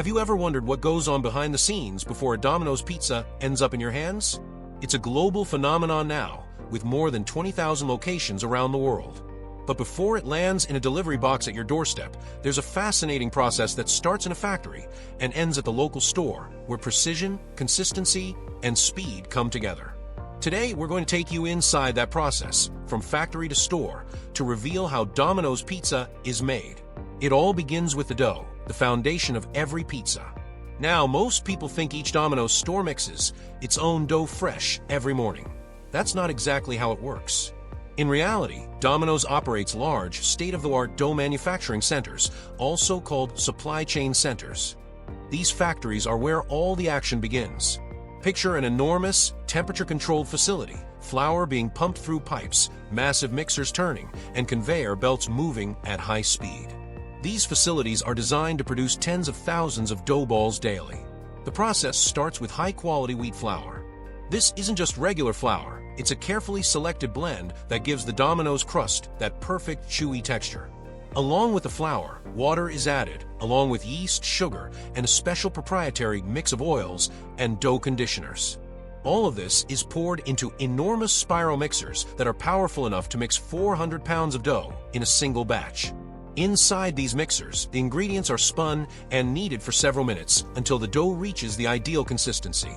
Have you ever wondered what goes on behind the scenes before a Domino's pizza ends up in your hands? It's a global phenomenon now, with more than 20,000 locations around the world. But before it lands in a delivery box at your doorstep, there's a fascinating process that starts in a factory and ends at the local store, where precision, consistency, and speed come together. Today, we're going to take you inside that process, from factory to store, to reveal how Domino's pizza is made. It all begins with the dough, the foundation of every pizza. Now, most people think each Domino's store mixes its own dough fresh every morning. That's not exactly how it works. In reality, Domino's operates large, state-of-the-art dough manufacturing centers, also called supply chain centers. These factories are where all the action begins. Picture an enormous, temperature-controlled facility, flour being pumped through pipes, massive mixers turning, and conveyor belts moving at high speed. These facilities are designed to produce tens of thousands of dough balls daily. The process starts with high-quality wheat flour. This isn't just regular flour, it's a carefully selected blend that gives the Domino's crust that perfect, chewy texture. Along with the flour, water is added, along with yeast, sugar, and a special proprietary mix of oils and dough conditioners. All of this is poured into enormous spiral mixers that are powerful enough to mix 400 pounds of dough in a single batch. Inside these mixers, the ingredients are spun and kneaded for several minutes until the dough reaches the ideal consistency.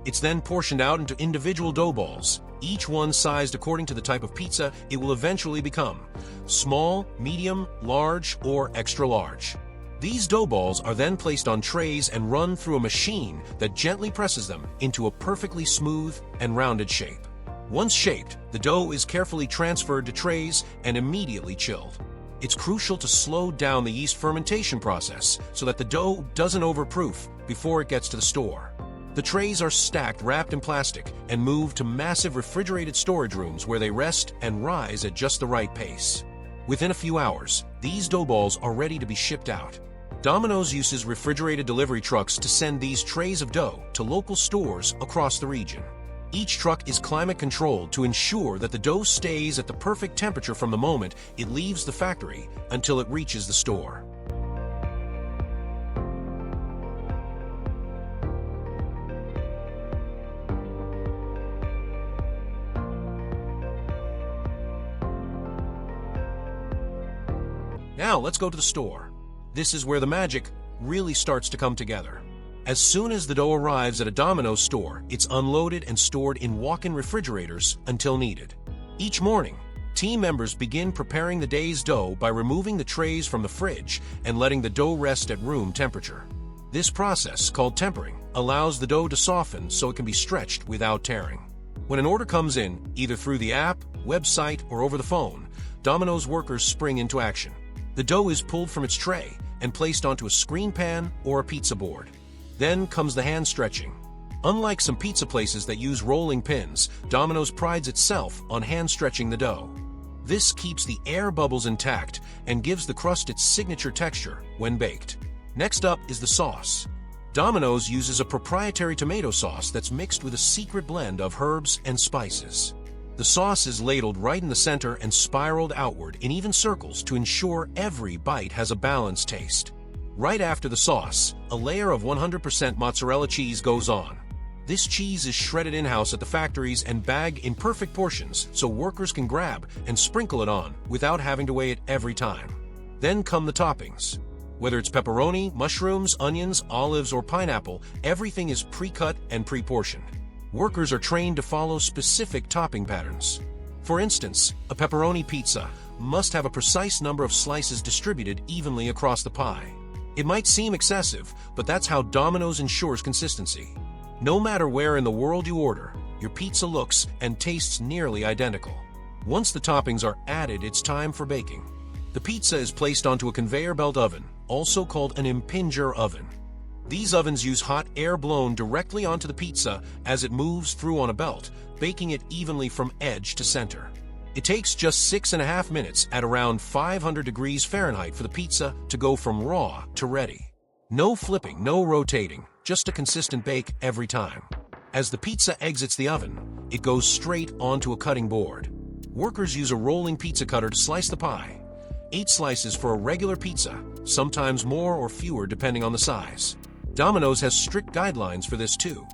It's then portioned out into individual dough balls, each one sized according to the type of pizza it will eventually become: small, medium, large, or extra large. These dough balls are then placed on trays and run through a machine that gently presses them into a perfectly smooth and rounded shape. Once shaped, the dough is carefully transferred to trays and immediately chilled. It's crucial to slow down the yeast fermentation process so that the dough doesn't overproof before it gets to the store. The trays are stacked wrapped in plastic and moved to massive refrigerated storage rooms where they rest and rise at just the right pace. Within a few hours, these dough balls are ready to be shipped out. Domino's uses refrigerated delivery trucks to send these trays of dough to local stores across the region. Each truck is climate-controlled to ensure that the dough stays at the perfect temperature from the moment it leaves the factory until it reaches the store. Now let's go to the store. This is where the magic really starts to come together. As soon as the dough arrives at a Domino's store, it's unloaded and stored in walk-in refrigerators until needed. Each morning, team members begin preparing the day's dough by removing the trays from the fridge and letting the dough rest at room temperature. This process, called tempering, allows the dough to soften so it can be stretched without tearing. When an order comes in, either through the app, website, or over the phone, Domino's workers spring into action. The dough is pulled from its tray and placed onto a screen pan or a pizza board. Then comes the hand stretching. Unlike some pizza places that use rolling pins, Domino's prides itself on hand stretching the dough. This keeps the air bubbles intact and gives the crust its signature texture when baked. Next up is the sauce. Domino's uses a proprietary tomato sauce that's mixed with a secret blend of herbs and spices. The sauce is ladled right in the center and spiraled outward in even circles to ensure every bite has a balanced taste. Right after the sauce, a layer of 100% mozzarella cheese goes on. This cheese is shredded in-house at the factories and bagged in perfect portions so workers can grab and sprinkle it on without having to weigh it every time. Then come the toppings. Whether it's pepperoni, mushrooms, onions, olives, or pineapple, everything is pre-cut and pre-portioned. Workers are trained to follow specific topping patterns. For instance, a pepperoni pizza must have a precise number of slices distributed evenly across the pie. It might seem excessive, but that's how Domino's ensures consistency. No matter where in the world you order, your pizza looks and tastes nearly identical. Once the toppings are added, it's time for baking. The pizza is placed onto a conveyor belt oven, also called an impinger oven. These ovens use hot air blown directly onto the pizza as it moves through on a belt, baking it evenly from edge to center. It takes just 6.5 minutes at around 500 degrees Fahrenheit for the pizza to go from raw to ready. No flipping, no rotating, just a consistent bake every time. As the pizza exits the oven, it goes straight onto a cutting board. Workers use a rolling pizza cutter to slice the pie. 8 slices for a regular pizza, sometimes more or fewer depending on the size. Domino's has strict guidelines for this too.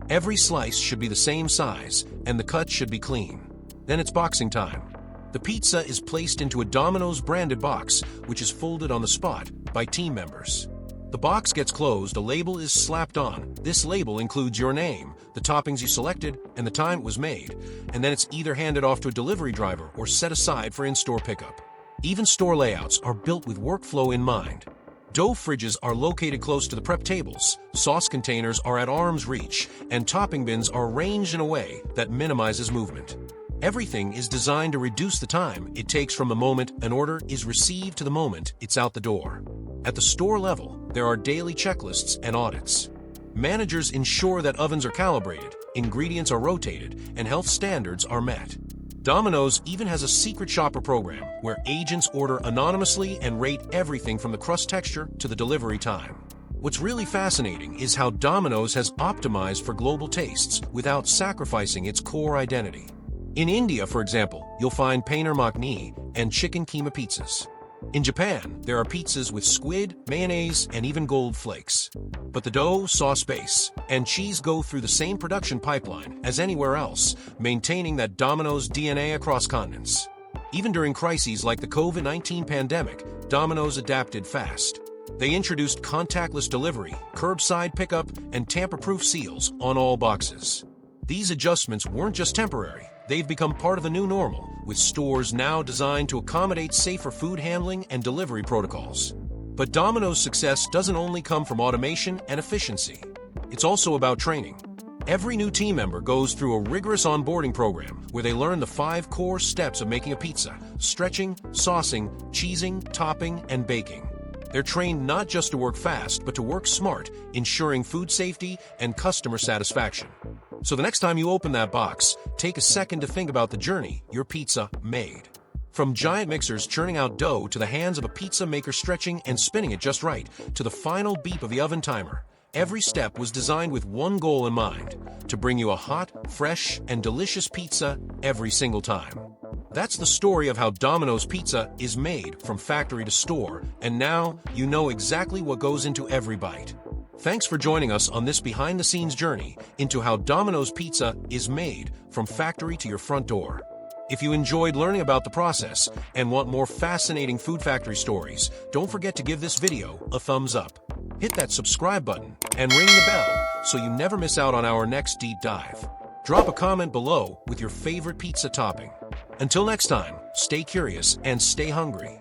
Every slice should be the same size, and the cut should be clean. Then it's boxing time. The pizza is placed into a Domino's branded box, which is folded on the spot by team members. The box gets closed, a label is slapped on. This label includes your name, the toppings you selected, and the time it was made, and then it's either handed off to a delivery driver or set aside for in-store pickup. Even store layouts are built with workflow in mind. Dough fridges are located close to the prep tables, sauce containers are at arm's reach, and topping bins are arranged in a way that minimizes movement. Everything is designed to reduce the time it takes from the moment an order is received to the moment it's out the door. At the store level, there are daily checklists and audits. Managers ensure that ovens are calibrated, ingredients are rotated, and health standards are met. Domino's even has a secret shopper program where agents order anonymously and rate everything from the crust texture to the delivery time. What's really fascinating is how Domino's has optimized for global tastes without sacrificing its core identity. In India, for example, you'll find paneer makhni and chicken keema pizzas. In Japan, there are pizzas with squid, mayonnaise, and even gold flakes. But the dough, sauce base, and cheese go through the same production pipeline as anywhere else, maintaining that Domino's DNA across continents. Even during crises like the COVID-19 pandemic, Domino's adapted fast. They introduced contactless delivery, curbside pickup, and tamper-proof seals on all boxes. These adjustments weren't just temporary. They've become part of the new normal, with stores now designed to accommodate safer food handling and delivery protocols. But Domino's success doesn't only come from automation and efficiency. It's also about training. Every new team member goes through a rigorous onboarding program where they learn the 5 core steps of making a pizza: stretching, saucing, cheesing, topping, and baking. They're trained not just to work fast, but to work smart, ensuring food safety and customer satisfaction. So the next time you open that box, take a second to think about the journey your pizza made. From giant mixers churning out dough to the hands of a pizza maker stretching and spinning it just right, to the final beep of the oven timer, every step was designed with one goal in mind: to bring you a hot, fresh, and delicious pizza every single time. That's the story of how Domino's Pizza is made from factory to store, and now you know exactly what goes into every bite. Thanks for joining us on this behind-the-scenes journey into how Domino's Pizza is made from factory to your front door. If you enjoyed learning about the process and want more fascinating food factory stories, don't forget to give this video a thumbs up. Hit that subscribe button and ring the bell so you never miss out on our next deep dive. Drop a comment below with your favorite pizza topping. Until next time, stay curious and stay hungry.